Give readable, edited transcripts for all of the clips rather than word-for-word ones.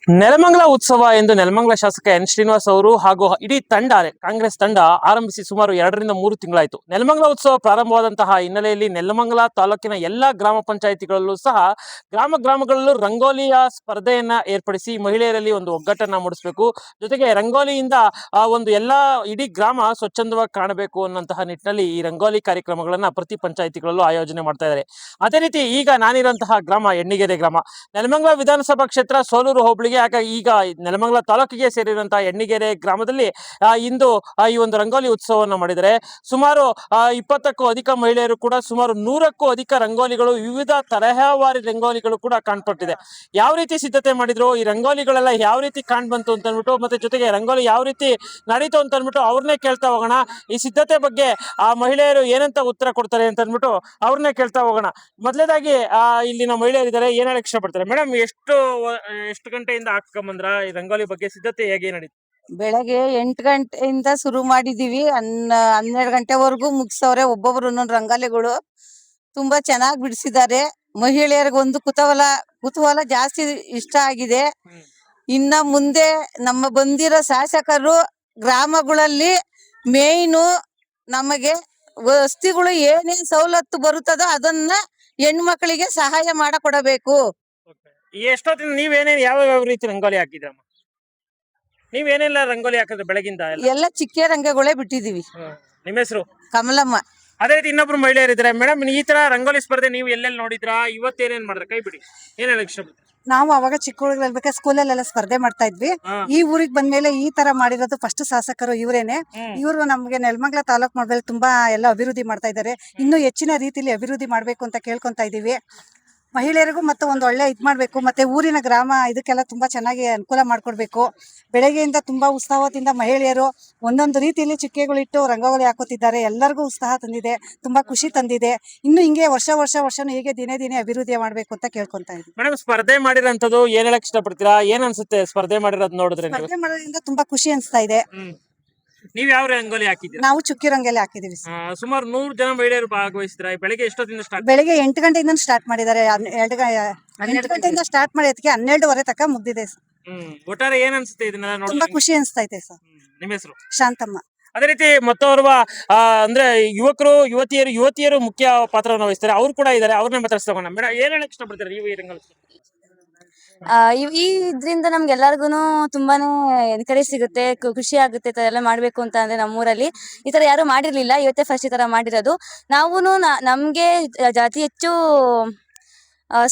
ನೆಲಮಂಗಲ ಉತ್ಸವ ಎಂದು ನೆಲಮಂಗಲ ಶಾಸಕ ಎನ್ ಶ್ರೀನಿವಾಸ್ ಅವರು ಹಾಗೂ ಇಡೀ ತಂಡ ಕಾಂಗ್ರೆಸ್ ತಂಡ ಆರಂಭಿಸಿ ಸುಮಾರು 2 ರಿಂದ 3 ತಿಂಗಳಾಯಿತು. ನೆಲಮಂಗಲ ಉತ್ಸವ ಪ್ರಾರಂಭವಾದಂತಹ ಹಿನ್ನೆಲೆಯಲ್ಲಿ ನೆಲಮಂಗಲ ತಾಲೂಕಿನ ಎಲ್ಲಾ ಗ್ರಾಮ ಪಂಚಾಯಿತಿಗಳಲ್ಲೂ ಸಹ ಗ್ರಾಮಗಳಲ್ಲೂ ರಂಗೋಲಿಯ ಸ್ಪರ್ಧೆಯನ್ನ ಏರ್ಪಡಿಸಿ ಮಹಿಳೆಯರಲ್ಲಿ ಒಂದು ಒಗ್ಗಟ್ಟನ್ನ ಮೂಡಿಸಬೇಕು. ಜೊತೆಗೆ ರಂಗೋಲಿಯಿಂದ ಒಂದು ಎಲ್ಲಾ ಇಡೀ ಗ್ರಾಮ ಸ್ವಚ್ಛಂದವಾಗಿ ಕಾಣಬೇಕು ಅನ್ನುವಂತಹ ನಿಟ್ಟಿನಲ್ಲಿ ಈ ರಂಗೋಲಿ ಕಾರ್ಯಕ್ರಮಗಳನ್ನ ಪ್ರತಿ ಪಂಚಾಯಿತಿಗಳಲ್ಲೂ ಆಯೋಜನೆ ಮಾಡ್ತಾ ಇದ್ದಾರೆ. ಅದೇ ರೀತಿ ಈಗ ನಾನಿರುವಂತಹ ಗ್ರಾಮ ಎಣ್ಣಿಗೆರೆ ಗ್ರಾಮ, ನೆಲಮಂಗಲ ವಿಧಾನಸಭಾ ಕ್ಷೇತ್ರ ಸೋಲೂರು ಹೋಬಳಿಗೆ ಈಗ ನೆಲಮಂಗಲ ತಾಲೂಕಿಗೆ ಸೇರಿರುವಂತಹ ಎಣ್ಣಿಗೆರೆ ಗ್ರಾಮದಲ್ಲಿ ಇಂದು ಈ ಒಂದು ರಂಗೋಲಿ ಉತ್ಸವವನ್ನು ಮಾಡಿದರೆ ಸುಮಾರು 20ಕ್ಕೂ ಅಧಿಕ ಮಹಿಳೆಯರು ಕೂಡ ಸುಮಾರು 100ಕ್ಕೂ ಅಧಿಕ ರಂಗೋಲಿಗಳು, ವಿವಿಧ ತರಹವಾರಿ ರಂಗೋಲಿಗಳು ಕೂಡ ಕಾಣ್ಪಟ್ಟಿದೆ. ಯಾವ ರೀತಿ ಸಿದ್ಧತೆ ಮಾಡಿದ್ರು, ಈ ರಂಗೋಲಿಗಳೆಲ್ಲ ಯಾವ ರೀತಿ ಕಾಣ್ ಬಂತು ಅಂತ ಅಂದ್ಬಿಟ್ಟು, ಮತ್ತೆ ಜೊತೆಗೆ ರಂಗೋಲಿ ಯಾವ ರೀತಿ ನಡೀತು ಅಂತ ಅಂದ್ಬಿಟ್ಟು ಅವ್ರನ್ನೇ ಕೇಳ್ತಾ ಹೋಗೋಣ. ಈ ಸಿದ್ಧತೆ ಬಗ್ಗೆ ಆ ಮಹಿಳೆಯರು ಏನಂತ ಉತ್ತರ ಕೊಡ್ತಾರೆ ಅಂತ ಅಂದ್ಬಿಟ್ಟು ಅವ್ರನ್ನೇ ಕೇಳ್ತಾ ಹೋಗೋಣ. ಮೊದಲನೇದಾಗಿ ಇಲ್ಲಿನ ಮಹಿಳೆಯರಿದ್ದಾರೆ, ಏನ್ ಹೇಳಕ್ ಇಷ್ಟಪಡ್ತಾರೆ ಮೇಡಮ್? ಎಷ್ಟು ಗಂಟೆಯಿಂದ ಹಾಕೊಂಬಂದ್ರ ಈ ರಂಗೋಲಿ ಬಗ್ಗೆ ಸಿದ್ಧತೆ ಹೇಗೆ ನಡೀತು? ಬೆಳಗ್ಗೆ 8 ಗಂಟೆಯಿಂದ ಶುರು ಮಾಡಿದೀವಿ. 12 ಗಂಟೆವರೆಗೂ ಮುಗಿಸವ್ರೆ. ಒಬ್ಬೊಬ್ರು ಒಂದೊಂದು ರಂಗೋಲಿಗಳು ತುಂಬಾ ಚೆನ್ನಾಗಿ ಬಿಡಿಸಿದ್ದಾರೆ. ಮಹಿಳೆಯರಿಗೆ ಒಂದು ಕುತೂಹಲ ಜಾಸ್ತಿ ಇಷ್ಟ ಆಗಿದೆ. ಇನ್ನ ಮುಂದೆ ನಮ್ಮ ಬಂದಿರೋ ಶಾಸಕರು ಗ್ರಾಮಗಳಲ್ಲಿ ಮೇಯ್ನು ನಮಗೆ ವಸ್ತಿಗಳು ಏನೇನ್ ಸವಲತ್ತು ಬರುತ್ತದೋ ಅದನ್ನ ಹೆಣ್ಮಕ್ಳಿಗೆ ಸಹಾಯ ಮಾಡಕೊಡಬೇಕು. ಎಷ್ಟೊತ್ತಿನ ನೀವೇನೇನ್ ಯಾವ ರೀತಿ ರಂಗೋಲಿ ಹಾಕಿದ್ರಮ್ಮ? ನೀವೇನೆಲ್ಲ ರಂಗೋಲಿ ಹಾಕಿದ್ರೆ ಬೆಳಗಿಂದ? ಎಲ್ಲ ಚಿಕ್ಕ ರಂಗಗಳೇ ಬಿಟ್ಟಿದೀವಿ. ನಿಮ್ಮ ಹೆಸರು? ಕಮಲಮ್ಮ. ಅದೇ ರೀತಿ ಇನ್ನೊಬ್ರು ಮಹಿಳೆಯರಿದ್ದಾರೆ. ಮೇಡಮ್, ಈ ತರ ರಂಗೋಲಿ ಸ್ಪರ್ಧೆ ನೀವು ಎಲ್ಲೆಲ್ಲಿ ನೋಡಿದ್ರಾ? ಇವತ್ತೇನೇನ್ ಮಾಡಿದ್ರೆ ಕೈ ಬಿಡಿ, ಏನ್ ಹೇಳಕ್ ಇಷ್ಟಪಡ್ತೀರಾ? ನಾವು ಅವಾಗ ಚಿಕ್ಕ ಹುಡುಗರಿರ್ಬೇಕಾದ್ರೆ ಸ್ಕೂಲಲ್ಲೆಲ್ಲ ಸ್ಪರ್ಧೆ ಮಾಡ್ತಾ ಇದ್ವಿ. ಈ ಊರಿಗೆ ಬಂದ್ಮೇಲೆ ಈ ತರ ಮಾಡಿರೋದು ಫಸ್ಟ್ ಶಾಸಕರು ಇವರೇನೆ. ಇವರು ನಮ್ಗೆ ನೆಲಮಂಗಲ ತಾಲೂಕ್ ಮಾಡ್ಬೇಕು ತುಂಬಾ ಎಲ್ಲ ಅಭಿವೃದ್ಧಿ ಮಾಡ್ತಾ ಇದ್ದಾರೆ. ಇನ್ನೂ ಹೆಚ್ಚಿನ ರೀತಿಯಲ್ಲಿ ಅಭಿವೃದ್ಧಿ ಮಾಡ್ಬೇಕು ಅಂತ ಕೇಳ್ಕೊಂತಾ ಇದೀವಿ. ಮಹಿಳೆಯರಿಗೂ ಮತ್ತೆ ಒಂದು ಒಳ್ಳೆ ಮಾಡ್ಬೇಕು, ಮತ್ತೆ ಊರಿನ ಗ್ರಾಮ ಇದಕ್ಕೆಲ್ಲ ತುಂಬಾ ಚೆನ್ನಾಗಿ ಅನುಕೂಲ ಮಾಡ್ಕೊಡ್ಬೇಕು. ಬೆಳಗ್ಗೆಯಿಂದ ತುಂಬಾ ಉತ್ಸಾಹದಿಂದ ಮಹಿಳೆಯರು ಒಂದೊಂದು ರೀತಿಯಲ್ಲಿ ಚಿಕ್ಕೆಗಳಿಟ್ಟು ರಂಗೋಲಿ ಹಾಕುತ್ತಿದ್ದಾರೆ. ಎಲ್ಲರಿಗೂ ಉತ್ಸಾಹ ತಂದಿದೆ, ತುಂಬಾ ಖುಷಿ ತಂದಿದೆ. ಇನ್ನು ಹಿಂಗೆ ವರ್ಷನೂ ಹೀಗೆ ದಿನೇ ಅಭಿವೃದ್ಧಿ ಮಾಡ್ಬೇಕು ಅಂತ ಕೇಳ್ಕೊಂತ ಇದ್ದೀವಿ. ಮೇಡಮ್, ಸ್ಪರ್ಧೆ ಮಾಡಿರೋಂಥದ್ದು ಏನ್ ಹೇಳಕ್ ಇಷ್ಟಪಡ್ತೀರಾ? ಏನ್ ಅನ್ಸುತ್ತೆ ಸ್ಪರ್ಧೆ ಮಾಡಿರೋದು ನೋಡಿದ್ರೆ? ಸ್ಪರ್ಧೆ ಮಾಡೋದ್ರಿಂದ ತುಂಬಾ ಖುಷಿ ಅನ್ಸ್ತಾ ಇದೆ. ನೀವ್ ಯಾವ ರಂಗೋಲಿ ಹಾಕಿದ್ದೀರಾ? ನಾವು ಚುಕ್ಕಿ ರಂಗೋಲಿ ಹಾಕಿದೀವಿ. ಸುಮಾರು 100 ಜನ ಮಹಿಳೆಯರು ಭಾಗವಹಿಸಿದ್ರ. ಬೆಳಗ್ಗೆ ಎಷ್ಟೊತ್ತಿಂದ ಸ್ಟಾರ್ಟ್? ಬೆಳಗ್ಗೆ 8 ಗಂಟೆಯಿಂದ ಸ್ಟಾರ್ಟ್ ಮಾಡಿದ್ದಾರೆ. 8 ಗಂಟೆಯಿಂದ ಸ್ಟಾರ್ಟ್ ಮಾಡಿ ಅದಕ್ಕೆ 12:30 ತನಕ ಮುಗ್ದಿದೆ. ಒಟ್ಟಾರೆ ಏನ್ ಅನ್ಸುತ್ತೆ ಇದನ್ನೆಲ್ಲ ನೋಡಿ? ತುಂಬಾ ಖುಷಿ ಅನ್ಸ್ತೈತೆ ಸರ್. ನಿಮ್ಮ ಹೆಸರು? ಶಾಂತಮ್ಮ. ಅದೇ ರೀತಿ ಮತ್ತೋರ್ವ ಅಂದ್ರೆ ಯುವತಿಯರು ಮುಖ್ಯ ಪಾತ್ರವನ್ನು ವಹಿಸ್ತಾರೆ. ಅವ್ರು ಕೂಡ ಇದಾರೆ, ಅವ್ರನ್ನ ಮಾತಾಡ್ಸೋಣ. ಮೇಡಮ್, ಏನ್ ಹೇಳಕ್ ಇಷ್ಟಪಡ್ತಾರೆ ನೀವು ಈ ರಂಗೋಲಿ? ಈ ಇದ್ರಿಂದ ನಮ್ಗೆಲ್ಲರಿಗೂನು ತುಂಬಾನೇ ಎನ್ಕರೇಜ್ ಸಿಗುತ್ತೆ, ಖುಷಿ ಆಗುತ್ತೆ. ಈ ತರ ಎಲ್ಲ ಮಾಡ್ಬೇಕು ಅಂತ ಅಂದ್ರೆ ನಮ್ಮೂರಲ್ಲಿ ಈ ತರ ಯಾರು ಮಾಡಿರ್ಲಿಲ್ಲ, ಇವತ್ತೇ ಫಸ್ಟ್ ಈ ತರ ಮಾಡಿರೋದು. ನಾವೂನು ನಮ್ಗೆ ಅತಿ ಹೆಚ್ಚು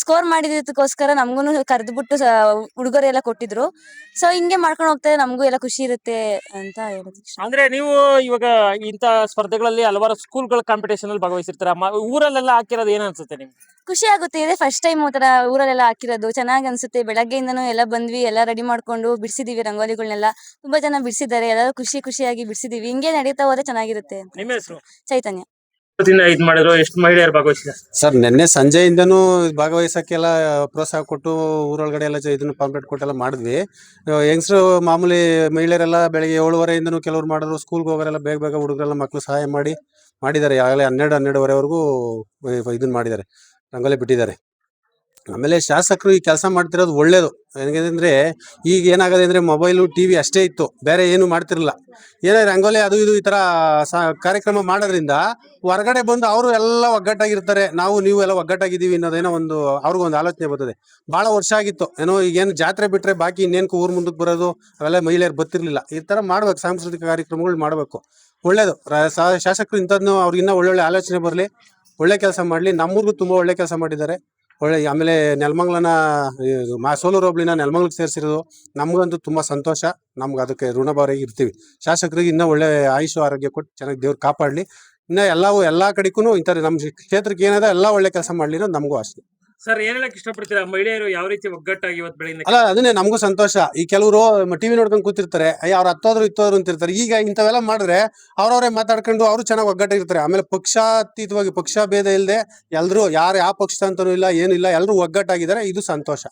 ಸ್ಕೋರ್ ಮಾಡಿದಕ್ಕೋಸ್ಕರ ನಮ್ಗೂನು ಕರೆದ್ಬಿಟ್ಟು ಉಡುಗೊರೆ ಎಲ್ಲ ಕೊಟ್ಟಿದ್ರು. ಸೊ ಹಿಂಗೆ ಮಾಡ್ಕೊಂಡು ಹೋಗ್ತಾರೆ, ನಮಗೂ ಎಲ್ಲ ಖುಷಿ ಇರುತ್ತೆ ಅಂತ ಹೇಳೋದು. ಅಂದ್ರೆ ನೀವು ಇವಾಗ ಇಂತ ಸ್ಪರ್ಧೆಗಳಲ್ಲಿ ಹಲವಾರು ಸ್ಕೂಲ್ಗಳ ಕಾಂಪಿಟೇಷನ್ ಅಲ್ಲಿ ಭಾಗವಹಿಸಿರ್ತಾರ. ಊರಲ್ಲೆಲ್ಲ ಹಾಕಿರೋದು ಏನ್ ಅನ್ಸುತ್ತೆ ನಿಮ್ಗೆ? ಖುಷಿ ಆಗುತ್ತೆ. ಇದೆ ಫಸ್ಟ್ ಟೈಮ್ ತರ ಊರಲ್ಲೆಲ್ಲ ಹಾಕಿರೋದು, ಚೆನ್ನಾಗಿ ಅನ್ಸುತ್ತೆ. ಬೆಳಗ್ಗೆಯಿಂದನೂ ಎಲ್ಲ ಬಂದ್ವಿ, ಎಲ್ಲ ರೆಡಿ ಮಾಡ್ಕೊಂಡು ಬಿಡಿಸಿದೀವಿ ರಂಗೋಲಿಗಳನ್ನೆಲ್ಲ. ತುಂಬಾ ಜನ ಬಿಡಿಸಿದ್ದಾರೆ, ಎಲ್ಲರೂ ಖುಷಿಯಾಗಿ ಬಿಡಿಸಿದೀವಿ. ಹಿಂಗೆ ನಡೀತಾ ಹೋದ್ರೆ ಚೆನ್ನಾಗಿರುತ್ತೆ. ನಿಮ್ಮ ಹೆಸರು? ಚೈತನ್ಯ. ಮಾಡಿದ್ರು. ಎಷ್ಟು ಮಹಿಳೆಯರು ಭಾಗವಹಿಸಿದ್ದಾರೆ? ಸರ್, ನಿನ್ನೆ ಸಂಜೆಯಿಂದನೂ ಭಾಗವಹಿಸಕ್ಕೆಲ್ಲ ಪ್ರೋತ್ಸಾಹ ಕೊಟ್ಟು ಊರೊಳಗಡೆ ಎಲ್ಲ ಇದನ್ನು ಪಾಂಪ್ಲೆಟ್ ಕೊಟ್ಟೆಲ್ಲ ಮಾಡಿದ್ವಿ. ಹೆಂಗಸರು ಮಾಮೂಲಿ ಮಹಿಳೆಯರೆಲ್ಲ ಬೆಳಗ್ಗೆ 7:30ಇಂದನೂ ಕೆಲವ್ರು ಮಾಡಿದ್ರು. ಸ್ಕೂಲ್ಗೆ ಹೋಗೋರೆಲ್ಲ ಬೇಗ ಹುಡುಗರೆಲ್ಲ ಮಕ್ಕಳು ಸಹಾಯ ಮಾಡಿದ್ದಾರೆ. ಆಗಲೇ 12:30ವರೆವರೆಗೂ ಇದನ್ನ ಮಾಡಿದ್ದಾರೆ, ರಂಗೋಲಿ ಬಿಟ್ಟಿದ್ದಾರೆ. ಆಮೇಲೆ ಶಾಸಕರು ಈ ಕೆಲಸ ಮಾಡ್ತಿರೋದು ಒಳ್ಳೇದು. ಹೆಂಗಂದ್ರೆ ಈಗ ಏನಾಗದೆ ಅಂದ್ರೆ ಮೊಬೈಲು ಟಿವಿ ಅಷ್ಟೇ ಇತ್ತು, ಬೇರೆ ಏನು ಮಾಡ್ತಿರಲಿಲ್ಲ. ಏನೇ ರಂಗೋಲಿ ಅದು ಇದು ಈ ತರ ಕಾರ್ಯಕ್ರಮ ಮಾಡೋದ್ರಿಂದ ಹೊರಗಡೆ ಬಂದು ಅವರು ಎಲ್ಲ ಒಗ್ಗಟ್ಟಾಗಿರ್ತಾರೆ. ನೀವು ಎಲ್ಲ ಒಗ್ಗಟ್ಟಾಗಿದ್ದೀವಿ ಅನ್ನೋದೇನೋ ಒಂದು ಅವ್ರಿಗೊಂದು ಆಲೋಚನೆ ಬರ್ತದೆ. ಬಹಳ ವರ್ಷ ಆಗಿತ್ತು ಏನೋ, ಈಗೇನು ಜಾತ್ರೆ ಬಿಟ್ರೆ ಬಾಕಿ ಇನ್ನೇನ್ಕು ಊರ್ ಮುಂದಕ್ಕೆ ಬರೋದು ಅವೆಲ್ಲ ಮಹಿಳೆಯರು ಬರ್ತಿರ್ಲಿಲ್ಲ. ಈ ತರ ಮಾಡ್ಬೇಕು, ಸಾಂಸ್ಕೃತಿಕ ಕಾರ್ಯಕ್ರಮಗಳು ಮಾಡ್ಬೇಕು. ಒಳ್ಳೇದು. ಶಾಸಕರು ಇಂಥದ್ನು ಅವ್ರಿಗಿನ್ನ ಒಳ್ಳೊಳ್ಳೆ ಆಲೋಚನೆ ಬರಲಿ, ಒಳ್ಳೆ ಕೆಲಸ ಮಾಡಲಿ. ನಮ್ಮೂರಿಗೂ ತುಂಬಾ ಒಳ್ಳೆ ಕೆಲಸ ಮಾಡಿದ್ದಾರೆ. ಆಮೇಲೆ ನೆಲಮಂಗಲನ ಸೋಲೂರು ಹೋಬಳಿನ ನೆಲಮಂಗಲಕ್ಕೆ ಸೇರಿಸಿರೋದು ನಮ್ಗಂತೂ ತುಂಬಾ ಸಂತೋಷ. ನಮ್ಗೆ ಅದಕ್ಕೆ ಋಣಭಾರಿಯಾಗಿ ಇರ್ತೀವಿ. ಶಾಸಕರಿಗೆ ಇನ್ನೂ ಒಳ್ಳೆ ಆಯುಷು ಆರೋಗ್ಯ ಕೊಟ್ಟು ಚೆನ್ನಾಗಿ ದೇವ್ರು ಕಾಪಾಡಲಿ. ಇನ್ನ ಎಲ್ಲಾ ಕಡೆಗೂ ಇಂಥ ನಮ್ಮ ಕ್ಷೇತ್ರಕ್ಕೆ ಏನಾದ ಎಲ್ಲ ಒಳ್ಳೆ ಕೆಲಸ ಮಾಡ್ಲಿ ಅನ್ನೋದು ನಮಗೂ ಆಸೆ. ಸರ್, ಏನ್ ಹೇಳಕ್ ಇಷ್ಟಪಡ್ತೀರಾ? ಮಹಿಳೆಯರು ಯಾವ ರೀತಿ ಒಗ್ಗಟ್ಟಾಗಿ ಇವತ್ತು ಬೆಳಗ್ಗೆ? ಅಲ್ಲ, ಅದನ್ನೇ ನಮಗೂ ಸಂತೋಷ. ಈ ಕೆಲವರು ಟಿವಿ ನೋಡ್ಕೊಂಡು ಕೂತಿರ್ತಾರೆ, ಅವ್ರು ಇತ್ತೋದ್ರು ಅಂತಿರ್ತಾರೆ. ಈಗ ಇಂಥವೆಲ್ಲ ಮಾಡಿದ್ರೆ ಅವ್ರವರೇ ಮಾತಾಡ್ಕೊಂಡು ಅವರು ಚೆನ್ನಾಗಿ ಒಗ್ಗಟ್ಟಾಗಿರ್ತಾರೆ. ಆಮೇಲೆ ಪಕ್ಷಾತೀತವಾಗಿ, ಪಕ್ಷ ಭೇದ ಇಲ್ಲದೆ ಎಲ್ಲರೂ ಯಾವ ಪಕ್ಷ ಅಂತಾನೂ ಇಲ್ಲ, ಏನಿಲ್ಲ, ಎಲ್ಲರೂ ಒಗ್ಗಟ್ಟಾಗಿದ್ದಾರೆ. ಇದು ಸಂತೋಷ.